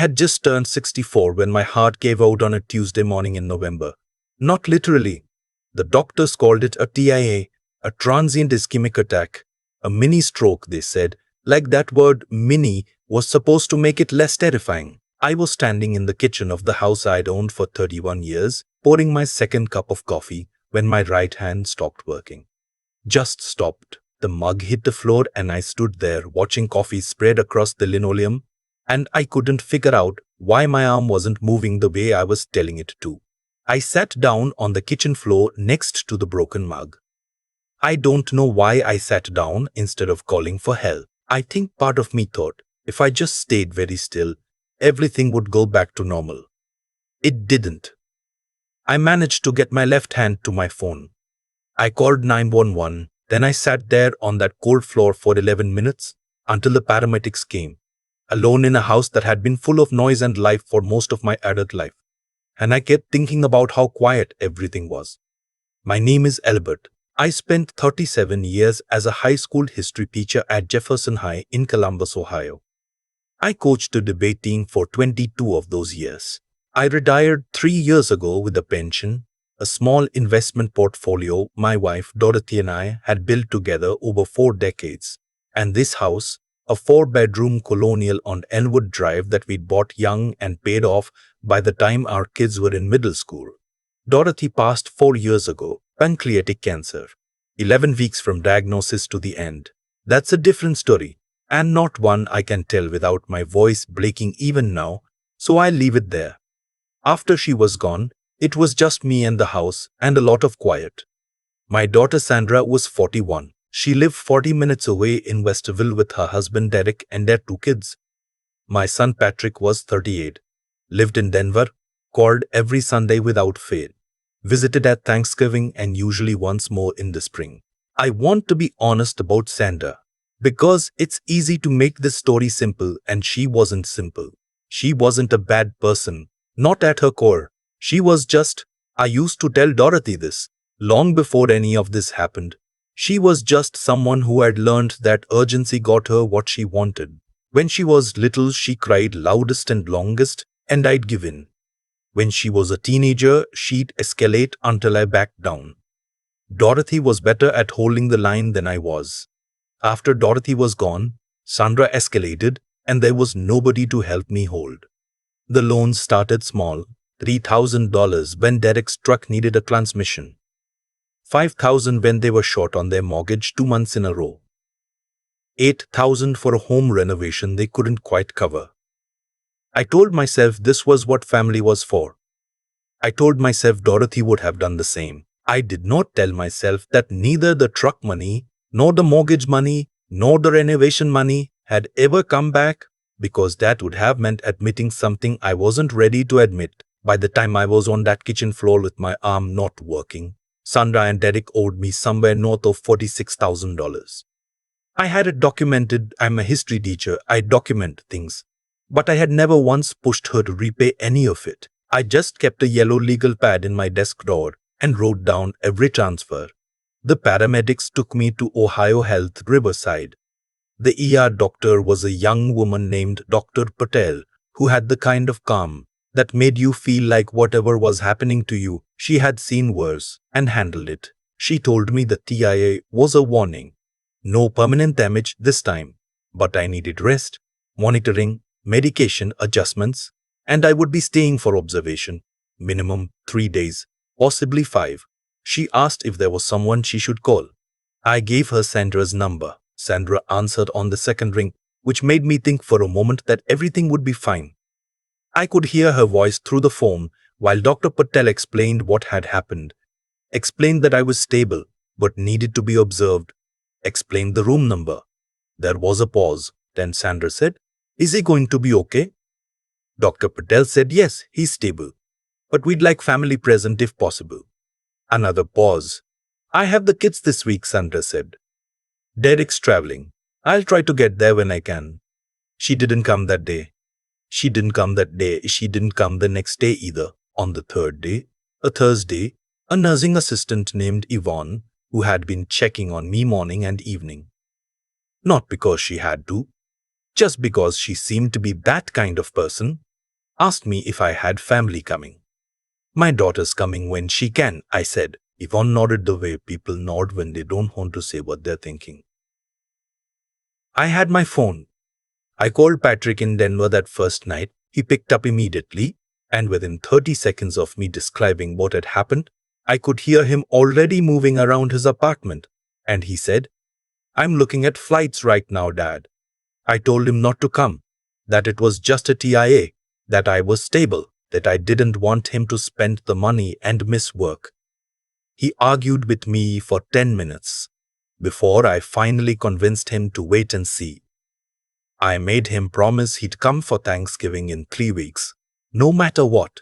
I had just turned 64 when my heart gave out on a Tuesday morning in November. Not literally. The doctors called it a TIA, a transient ischemic attack, a mini stroke, they said, like that word mini was supposed to make it less terrifying. I was standing in the kitchen of the house I'd owned for 31 years, pouring my second cup of coffee, when my right hand stopped working. Just stopped. The mug hit the floor and I stood there watching coffee spread across the linoleum, and I couldn't figure out why my arm wasn't moving the way I was telling it to. I sat down on the kitchen floor next to the broken mug. I don't know why I sat down instead of calling for help. I think part of me thought if I just stayed very still, everything would go back to normal. It didn't. I managed to get my left hand to my phone. I called 911, then I sat there on that cold floor for 11 minutes until the paramedics came, alone in a house that had been full of noise and life for most of my adult life. And I kept thinking about how quiet everything was. My name is Albert. I spent 37 years as a high school history teacher at Jefferson High in Columbus, Ohio. I coached the debate team for 22 of those years. I retired 3 years ago with a pension, a small investment portfolio my wife Dorothy and I had built together over 4 decades, and this house, a 4-bedroom colonial on Elwood Drive that we'd bought young and paid off by the time our kids were in middle school. Dorothy passed 4 years ago, pancreatic cancer, 11 weeks from diagnosis to the end. That's a different story, and not one I can tell without my voice breaking even now, so I'll leave it there. After she was gone, it was just me and the house and a lot of quiet. My daughter Sandra was 41. She lived 40 minutes away in Westerville with her husband Derek and their 2 kids. My son Patrick was 38, lived in Denver, called every Sunday without fail, visited at Thanksgiving and usually once more in the spring. I want to be honest about Sandra, because it's easy to make this story simple, and she wasn't simple. She wasn't a bad person, not at her core. She was just, I used to tell Dorothy this, long before any of this happened. She was just someone who had learned that urgency got her what she wanted. When she was little, she cried loudest and longest, and I'd give in. When she was a teenager, she'd escalate until I backed down. Dorothy was better at holding the line than I was. After Dorothy was gone, Sandra escalated, and there was nobody to help me hold. The loans started small, $3,000 when Derek's truck needed a transmission, $5,000 when they were short on their mortgage 2 months in a row, $8,000 for a home renovation they couldn't quite cover. I told myself this was what family was for. I told myself Dorothy would have done the same. I did not tell myself that neither the truck money, nor the mortgage money, nor the renovation money had ever come back, because that would have meant admitting something I wasn't ready to admit. By the time I was on that kitchen floor with my arm not working, Sandra and Derek owed me somewhere north of $46,000. I had it documented. I'm a history teacher. I document things. But I had never once pushed her to repay any of it. I just kept a yellow legal pad in my desk drawer and wrote down every transfer. The paramedics took me to Ohio Health Riverside. The ER doctor was a young woman named Dr. Patel, who had the kind of calm that made you feel like whatever was happening to you, she had seen worse and handled it. She told me the TIA was a warning. No permanent damage this time, but I needed rest, monitoring, medication adjustments, and I would be staying for observation, minimum 3 days, possibly 5. She asked if there was someone she should call. I gave her Sandra's number. Sandra answered on the second ring, which made me think for a moment that everything would be fine. I could hear her voice through the phone while Dr. Patel explained what had happened, explained that I was stable but needed to be observed, explained the room number. There was a pause. Then Sandra said, "Is he going to be okay?" Dr. Patel said, "Yes, he's stable, but we'd like family present if possible." Another pause. "I have the kids this week," Sandra said. "Derek's traveling. I'll try to get there when I can." She didn't come that day. She didn't come the next day either. On the third day, a Thursday, a nursing assistant named Yvonne, who had been checking on me morning and evening. Not because she had to, just because she seemed to be that kind of person, Asked me if I had family coming. My daughter's coming when she can, I said. Yvonne nodded the way people nod when they don't want to say what they're thinking. I had my phone. I called Patrick in Denver that first night. He picked up immediately, and within 30 seconds of me describing what had happened, I could hear him already moving around his apartment. And he said, "I'm looking at flights right now, Dad." I told him not to come, that it was just a TIA, that I was stable, that I didn't want him to spend the money and miss work. He argued with me for 10 minutes before I finally convinced him to wait and see. I made him promise he'd come for Thanksgiving in 3 weeks, no matter what.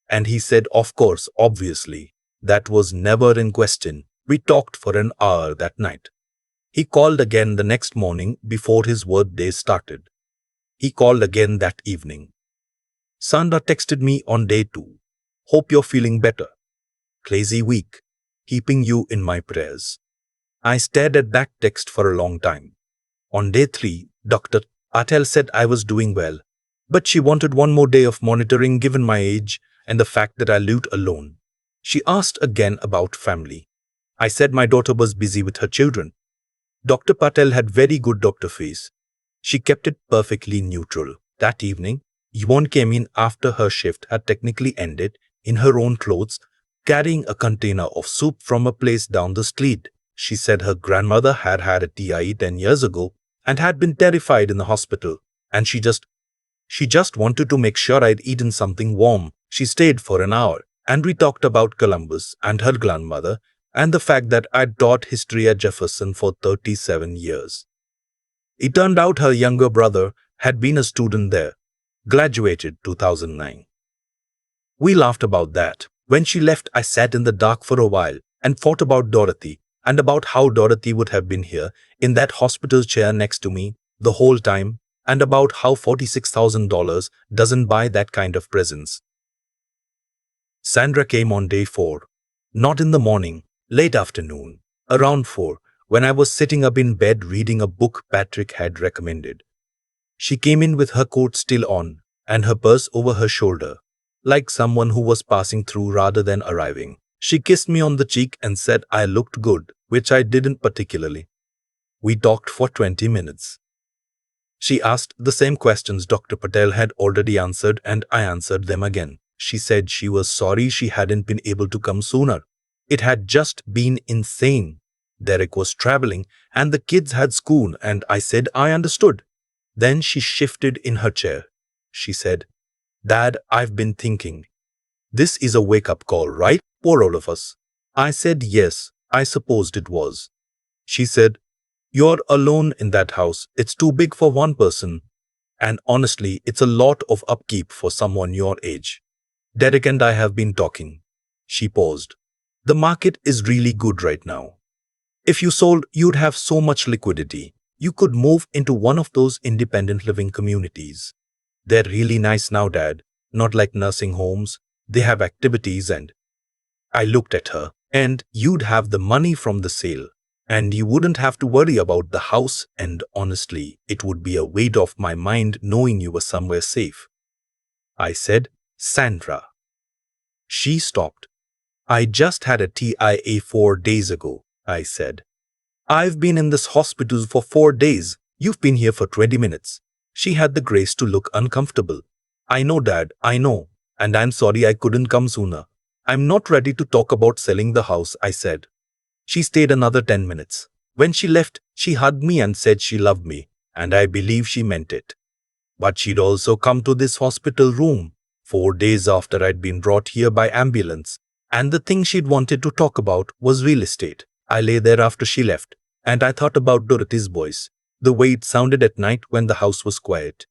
And he said, of course, obviously. That was never in question. We talked for an hour that night. He called again the next morning before his workday started. He called again that evening. Sandra texted me on day 2. Hope you're feeling better. Crazy week. Keeping you in my prayers. I stared at that text for a long time. On day 3, Dr. Patel said I was doing well, but she wanted one more day of monitoring given my age and the fact that I lived alone. She asked again about family. I said my daughter was busy with her children. Dr. Patel had very good doctor face. She kept it perfectly neutral. That evening, Yvonne came in after her shift had technically ended, in her own clothes, carrying a container of soup from a place down the street. She said her grandmother had had a TIE 10 years ago and had been terrified in the hospital, and she just wanted to make sure I'd eaten something warm. She stayed for an hour, and we talked about Columbus and her grandmother and the fact that I'd taught history at Jefferson for 37 years. It turned out her younger brother had been a student there, graduated 2009. We laughed about that. When she left, I sat in the dark for a while and thought about Dorothy and about how Dorothy would have been here in that hospital chair next to me the whole time, and about how $46,000 doesn't buy that kind of presents. Sandra came on day 4. Not in the morning, late afternoon, around 4, when I was sitting up in bed reading a book Patrick had recommended. She came in with her coat still on and her purse over her shoulder, like someone who was passing through rather than arriving. She kissed me on the cheek and said I looked good, which I didn't particularly. We talked for 20 minutes. She asked the same questions Dr. Patel had already answered, and I answered them again. She said she was sorry she hadn't been able to come sooner. It had just been insane. Derek was traveling and the kids had school, and I said I understood. Then she shifted in her chair. She said, "Dad, I've been thinking. This is a wake-up call, right, for all of us?" I said yes, I supposed it was. She said, "You're alone in that house. It's too big for one person. And honestly, it's a lot of upkeep for someone your age. Derek and I have been talking." She paused. "The market is really good right now. If you sold, you'd have so much liquidity. You could move into one of those independent living communities. They're really nice now, Dad. Not like nursing homes. They have activities and..." I looked at her. "And you'd have the money from the sale. And you wouldn't have to worry about the house, and honestly, it would be a weight off my mind knowing you were somewhere safe." I said, "Sandra." She stopped. "I just had a TIA 4 days ago," I said. "I've been in this hospital for 4 days. You've been here for 20 minutes. She had the grace to look uncomfortable. "I know, Dad, I know. And I'm sorry I couldn't come sooner. I'm not ready to talk about selling the house," I said. She stayed another 10 minutes. When she left, she hugged me and said she loved me, and I believe she meant it. But she'd also come to this hospital room 4 days after I'd been brought here by ambulance, and the thing she'd wanted to talk about was real estate. I lay there after she left, and I thought about Dorothy's voice, the way it sounded at night when the house was quiet.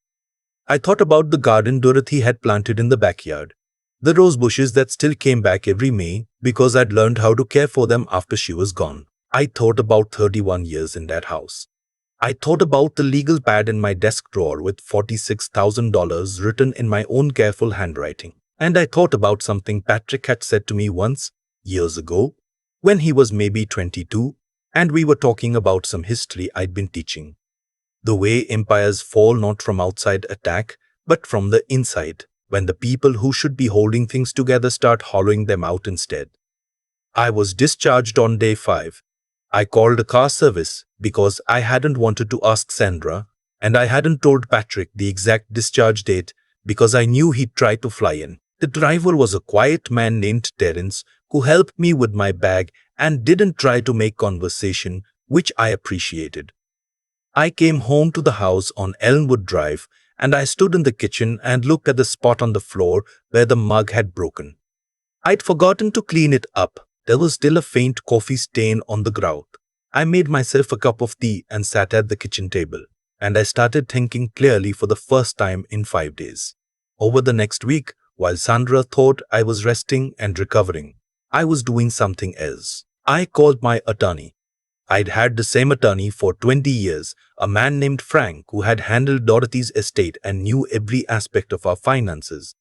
I thought about the garden Dorothy had planted in the backyard, the rose bushes that still came back every May because I'd learned how to care for them after she was gone. I thought about 31 years in that house. I thought about the legal pad in my desk drawer with $46,000 written in my own careful handwriting. And I thought about something Patrick had said to me once, years ago, when he was maybe 22, and we were talking about some history I'd been teaching. The way empires fall not from outside attack, but from the inside. when the people who should be holding things together start hollowing them out instead. I was discharged on day 5. I called a car service because I hadn't wanted to ask Sandra, and I hadn't told Patrick the exact discharge date because I knew he'd try to fly in. The driver was a quiet man named Terence who helped me with my bag and didn't try to make conversation, which I appreciated. I came home to the house on Elmwood Drive, and I stood in the kitchen and looked at the spot on the floor where the mug had broken. I'd forgotten to clean it up. There was still a faint coffee stain on the grout. I made myself a cup of tea and sat at the kitchen table, and I started thinking clearly for the first time in 5 days. Over the next week, while Sandra thought I was resting and recovering, I was doing something else. I called my attorney. I'd had the same attorney for 20 years, a man named Frank who had handled Dorothy's estate and knew every aspect of our finances.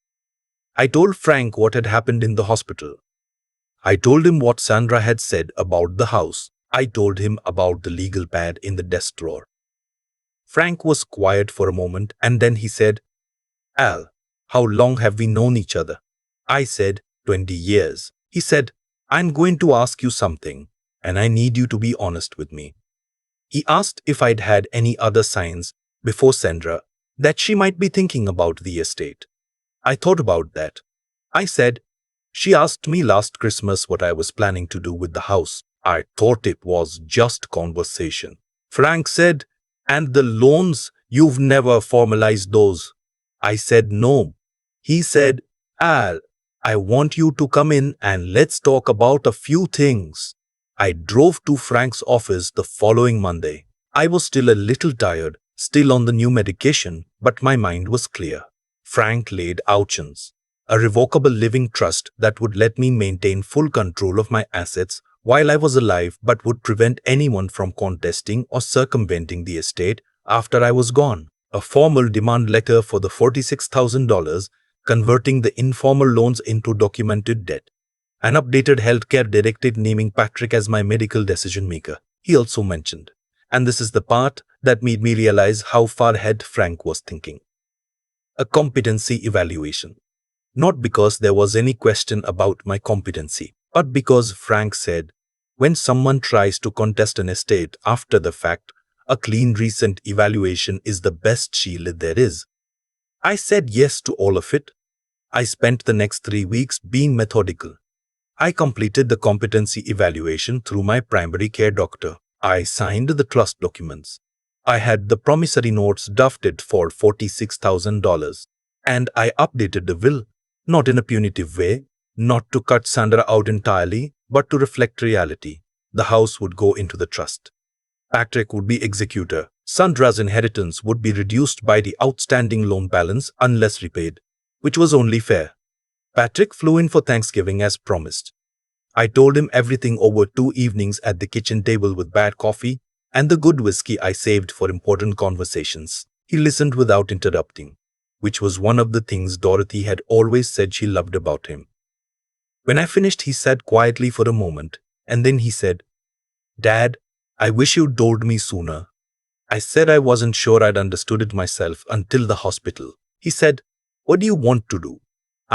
I told Frank what had happened in the hospital. I told him what Sandra had said about the house. I told him about the legal pad in the desk drawer. Frank was quiet for a moment and then he said, "Al, how long have we known each other?" I said, 20 years. He said, "I'm going to ask you something, and I need you to be honest with me." He asked if I'd had any other signs before Sandra that she might be thinking about the estate. I thought about that. I said, "She asked me last Christmas what I was planning to do with the house. I thought it was just conversation." Frank said, "And the loans, you've never formalized those?" I said, "No." He said, "Al, I want you to come in and let's talk about a few things." I drove to Frank's office the following Monday. I was still a little tired, still on the new medication, but my mind was clear. Frank laid options, a revocable living trust that would let me maintain full control of my assets while I was alive but would prevent anyone from contesting or circumventing the estate after I was gone. A formal demand letter for the $46,000, converting the informal loans into documented debt. An updated healthcare directive naming Patrick as my medical decision maker. He also mentioned, and this is the part that made me realize how far ahead Frank was thinking, a competency evaluation. Not because there was any question about my competency, but because Frank said, when someone tries to contest an estate after the fact, a clean recent evaluation is the best shield there is. I said yes to all of it. I spent the next 3 weeks being methodical. I completed the competency evaluation through my primary care doctor. I signed the trust documents. I had the promissory notes drafted for $46,000. And I updated the will, not in a punitive way, not to cut Sandra out entirely, but to reflect reality. The house would go into the trust. Patrick would be executor. Sandra's inheritance would be reduced by the outstanding loan balance unless repaid, which was only fair. Patrick flew in for Thanksgiving as promised. I told him everything over 2 evenings at the kitchen table with bad coffee and the good whiskey I saved for important conversations. He listened without interrupting, which was one of the things Dorothy had always said she loved about him. When I finished, he sat quietly for a moment, and then he said, "Dad, I wish you'd told me sooner." I said I wasn't sure I'd understood it myself until the hospital. He said, "What do you want to do?"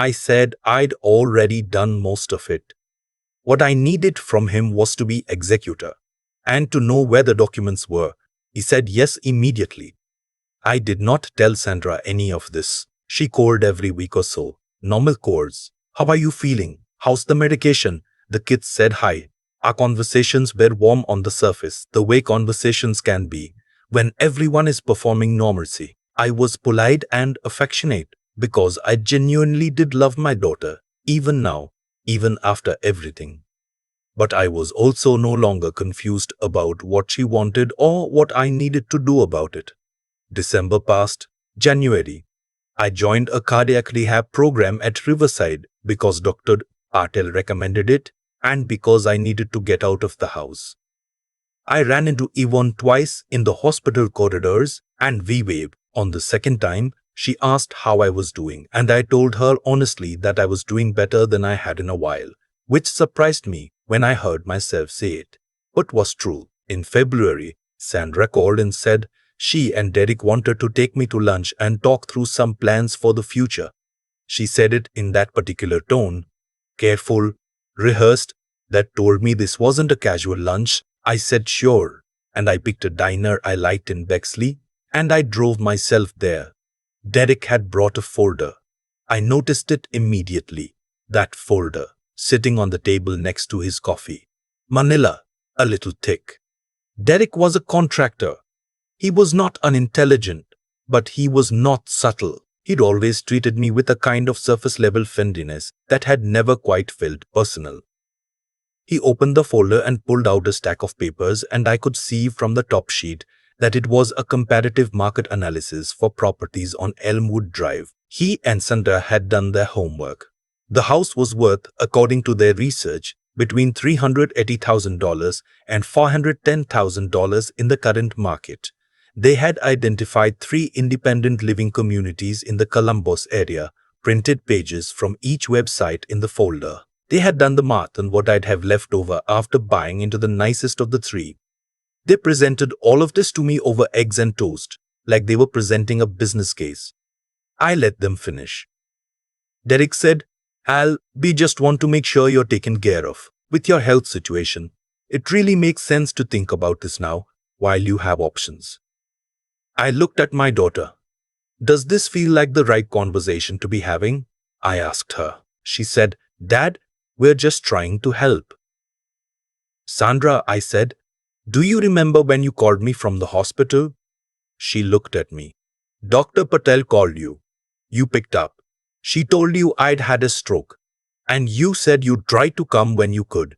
I said I'd already done most of it. What I needed from him was to be executor and to know where the documents were. He said yes immediately. I did not tell Sandra any of this. She called every week or so. Normal calls. "How are you feeling? How's the medication?" The kids said hi. Our conversations were warm on the surface, the way conversations can be when everyone is performing normalcy. I was polite and affectionate because I genuinely did love my daughter, even now, even after everything. But I was also no longer confused about what she wanted or what I needed to do about it. December passed. January. I joined a cardiac rehab program at Riverside because Dr. Patel recommended it and because I needed to get out of the house. I ran into Yvonne twice in the hospital corridors and we waved. On the second time, she asked how I was doing, and I told her honestly that I was doing better than I had in a while, which surprised me when I heard myself say it, but was true. In February, Sandra called and said she and Derek wanted to take me to lunch and talk through some plans for the future. She said it in that particular tone, careful, rehearsed, that told me this wasn't a casual lunch. I said sure, and I picked a diner I liked in Bexley, and I drove myself there. Derek had brought a folder. I noticed it immediately, that folder, sitting on the table next to his coffee. Manila, a little thick. Derek was a contractor. He was not unintelligent, but he was not subtle. He'd always treated me with a kind of surface-level friendliness that had never quite felt personal. He opened the folder and pulled out a stack of papers, and I could see from the top sheet that it was a comparative market analysis for properties on Elmwood Drive. He and Sandra had done their homework. The house was worth, according to their research, between $380,000 and $410,000 in the current market. They had identified 3 independent living communities in the Columbus area, printed pages from each website in the folder. They had done the math on what I'd have left over after buying into the nicest of the 3. They presented all of this to me over eggs and toast, like they were presenting a business case. I let them finish. Derek said, Al, we just want to make sure you're taken care of. With your health situation, it really makes sense to think about this now, while you have options. I looked at my daughter. Does this feel like the right conversation to be having? I asked her. She said, Dad, we're just trying to help. Sandra, I said, do you remember when you called me from the hospital? She looked at me. Dr. Patel called you. You picked up. She told you I'd had a stroke. And you said you'd try to come when you could.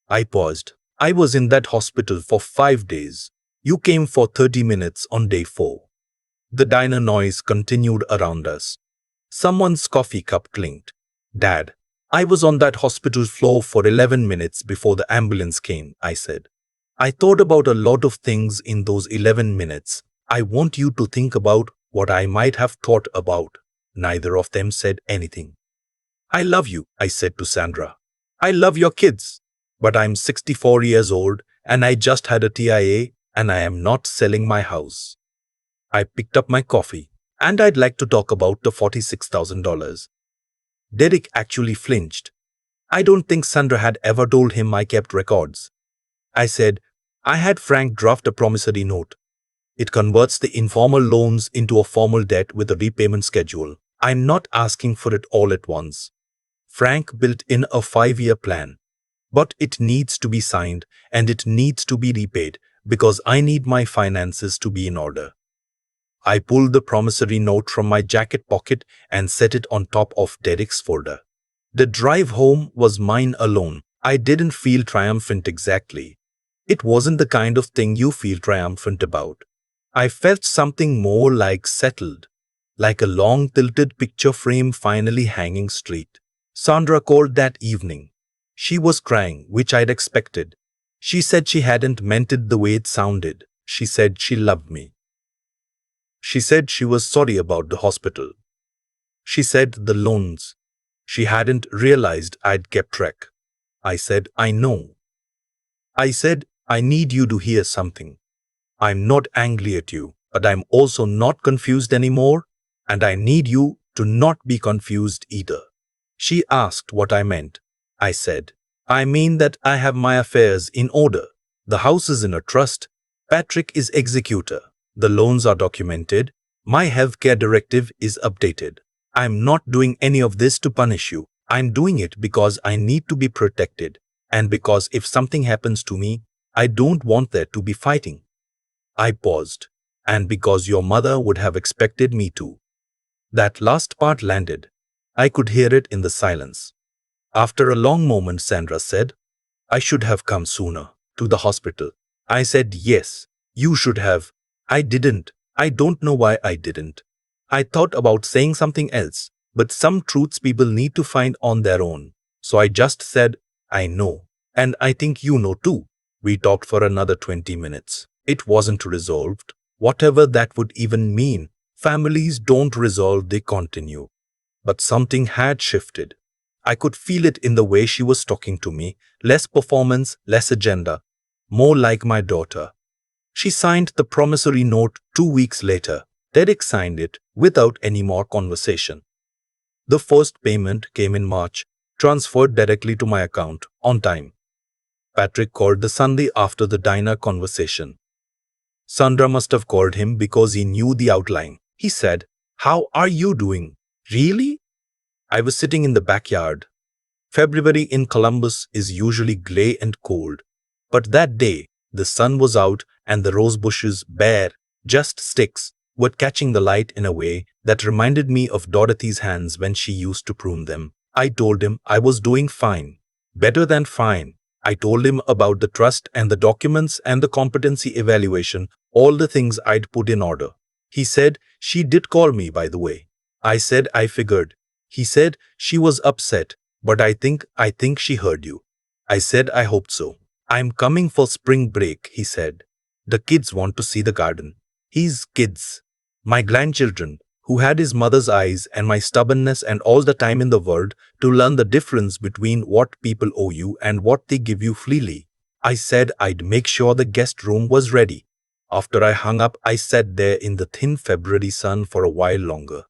I paused. I was in that hospital for 5 days. You came for 30 minutes on day 4. The diner noise continued around us. Someone's coffee cup clinked. Dad, I was on that hospital floor for 11 minutes before the ambulance came, I said. I thought about a lot of things in those 11 minutes. I want you to think about what I might have thought about. Neither of them said anything. I love you, I said to Sandra. I love your kids. But I'm 64 years old and I just had a TIA and I am not selling my house. I picked up my coffee and I'd like to talk about the $46,000. Derek actually flinched. I don't think Sandra had ever told him I kept records. I said, I had Frank draft a promissory note. It converts the informal loans into a formal debt with a repayment schedule. I'm not asking for it all at once. Frank built in a 5-year plan. But it needs to be signed and it needs to be repaid because I need my finances to be in order. I pulled the promissory note from my jacket pocket and set it on top of Derek's folder. The drive home was mine alone. I didn't feel triumphant exactly. It wasn't the kind of thing you feel triumphant about. I felt something more like settled, like a long tilted picture frame finally hanging straight. Sandra called that evening. She was crying, which I'd expected. She said she hadn't meant it the way it sounded. She said she loved me. She said she was sorry about the hospital. She said the loans. She hadn't realized I'd kept track. I said, I know. I said, I need you to hear something. I'm not angry at you, but I'm also not confused anymore, and I need you to not be confused either. She asked what I meant. I said, I mean that I have my affairs in order. The house is in a trust. Patrick is executor. The loans are documented. My healthcare directive is updated. I'm not doing any of this to punish you. I'm doing it because I need to be protected, and because if something happens to me, I don't want there to be fighting. I paused, and because your mother would have expected me to. That last part landed. I could hear it in the silence. After a long moment, Sandra said, I should have come sooner to the hospital. I said, yes, you should have. I didn't. I don't know why I didn't. I thought about saying something else, but some truths people need to find on their own. So I just said, I know. And I think you know too. We talked for another 20 minutes. It wasn't resolved, whatever that would even mean. Families don't resolve, they continue. But something had shifted. I could feel it in the way she was talking to me. Less performance, less agenda. More like my daughter. She signed the promissory note 2 weeks later. Derek signed it without any more conversation. The first payment came in March, transferred directly to my account, on time. Patrick called the Sunday after the diner conversation. Sandra must have called him because he knew the outline. He said, "How are you doing?" "Really?" I was sitting in the backyard. February in Columbus is usually grey and cold. But that day, the sun was out and the rose bushes, bare, just sticks, were catching the light in a way that reminded me of Dorothy's hands when she used to prune them. I told him I was doing fine. Better than fine. I told him about the trust and the documents and the competency evaluation, all the things I'd put in order. He said, "She did call me, by the way." I said, "I figured." He said, "She was upset, but I think she heard you." I said, "I hoped so." "I'm coming for spring break," he said. "The kids want to see the garden." His kids. My grandchildren, who had his mother's eyes and my stubbornness and all the time in the world to learn the difference between what people owe you and what they give you freely. I said I'd make sure the guest room was ready. After I hung up, I sat there in the thin February sun for a while longer.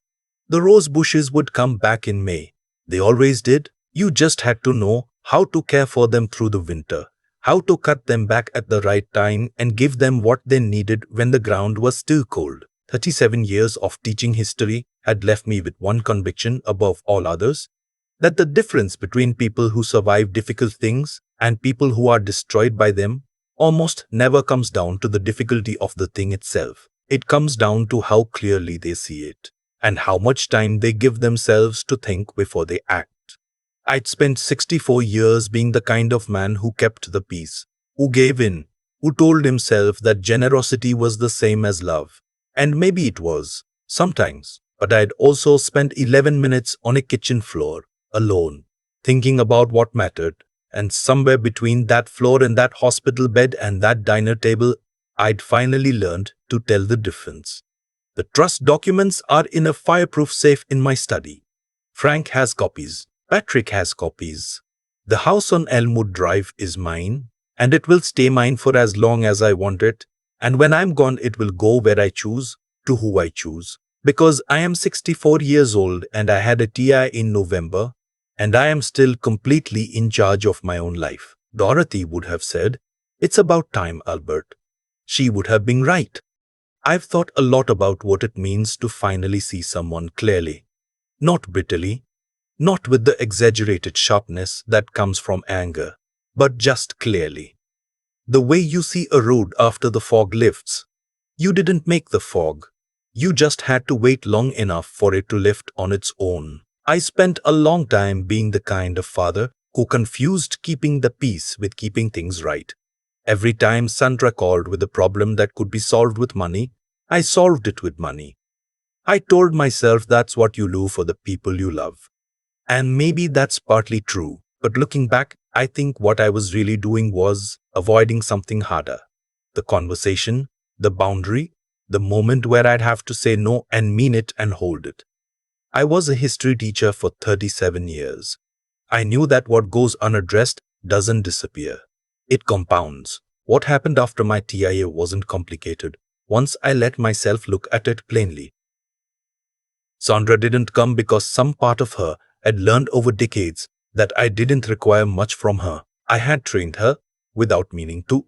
The rose bushes would come back in May. They always did. You just had to know how to care for them through the winter, how to cut them back at the right time and give them what they needed when the ground was still cold. 37 years of teaching history had left me with one conviction above all others, that the difference between people who survive difficult things and people who are destroyed by them almost never comes down to the difficulty of the thing itself. It comes down to how clearly they see it and how much time they give themselves to think before they act. I'd spent 64 years being the kind of man who kept the peace, who gave in, who told himself that generosity was the same as love. And maybe it was, sometimes, but I'd also spent 11 minutes on a kitchen floor, alone, thinking about what mattered, and somewhere between that floor and that hospital bed and that diner table, I'd finally learned to tell the difference. The trust documents are in a fireproof safe in my study. Frank has copies. Patrick has copies. The house on Elmwood Drive is mine, and it will stay mine for as long as I want it. And when I'm gone, it will go where I choose, to who I choose. Because I am 64 years old and I had a TI in November, and I am still completely in charge of my own life. Dorothy would have said, "It's about time, Albert." She would have been right. I've thought a lot about what it means to finally see someone clearly. Not bitterly, not with the exaggerated sharpness that comes from anger, but just clearly. The way you see a road after the fog lifts. You didn't make the fog. You just had to wait long enough for it to lift on its own. I spent a long time being the kind of father who confused keeping the peace with keeping things right. Every time Sandra called with a problem that could be solved with money, I solved it with money. I told myself that's what you do for the people you love. And maybe that's partly true, but looking back, I think what I was really doing was avoiding something harder. The conversation, the boundary, the moment where I'd have to say no and mean it and hold it. I was a history teacher for 37 years. I knew that what goes unaddressed doesn't disappear. It compounds. What happened after my TIA wasn't complicated once I let myself look at it plainly. Sandra didn't come because some part of her had learned over decades that I didn't require much from her. I had trained her, without meaning to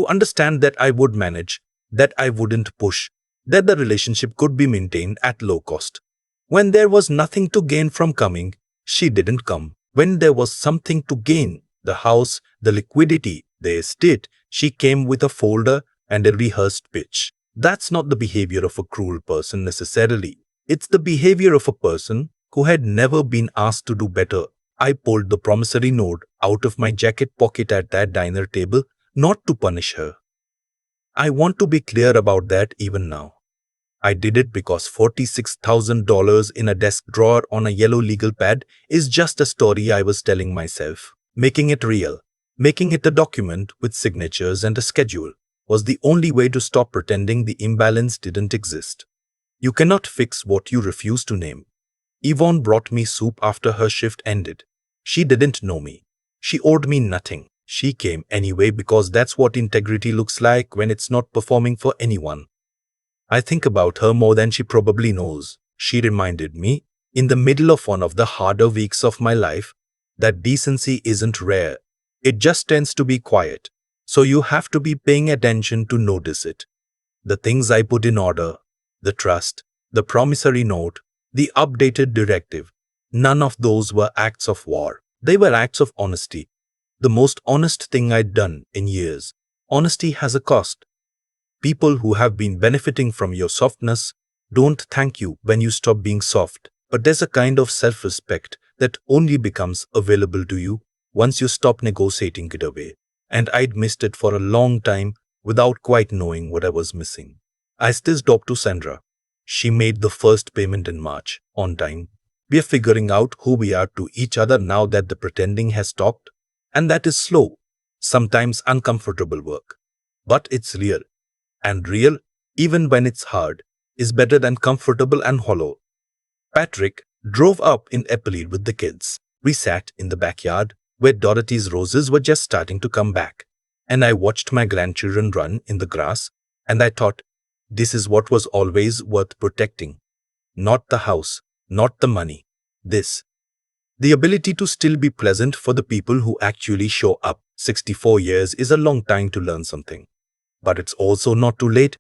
understand that I would manage, that I wouldn't push, that the relationship could be maintained at low cost. When there was nothing to gain from coming, she didn't come. When there was something to gain, the house, the liquidity, the estate, she came with a folder and a rehearsed pitch. That's not the behavior of a cruel person necessarily. It's the behavior of a person who had never been asked to do better. I pulled the promissory note out of my jacket pocket at that diner table, not to punish her. I want to be clear about that even now. I did it because $46,000 in a desk drawer on a yellow legal pad is just a story I was telling myself. Making it real, making it a document with signatures and a schedule, was the only way to stop pretending the imbalance didn't exist. You cannot fix what you refuse to name. Yvonne brought me soup after her shift ended. She didn't know me. She owed me nothing. She came anyway because that's what integrity looks like when it's not performing for anyone. I think about her more than she probably knows. She reminded me In the middle of one of the harder weeks of my life, that decency isn't rare. It just tends to be quiet. So you have to be paying attention to notice it. The things I put in order, the trust, the promissory note, the updated directive, none of those were acts of war. They were acts of honesty. The most honest thing I'd done in years. Honesty has a cost. People who have been benefiting from your softness don't thank you when you stop being soft. But there's a kind of self-respect that only becomes available to you once you stop negotiating it away. And I'd missed it for a long time without quite knowing what I was missing. I still talked to Sandra. She made the first payment in March, on time. We are figuring out who we are to each other now that the pretending has stopped. And that is slow, sometimes uncomfortable work. But it's real. And real, even when it's hard, is better than comfortable and hollow. Patrick drove up in Eppley with the kids. We sat in the backyard, where Dorothy's roses were just starting to come back. And I watched my grandchildren run in the grass, and I thought, this is what was always worth protecting. Not the house, not the money. This. The ability to still be pleasant for the people who actually show up. 64 years is a long time to learn something. But it's also not too late.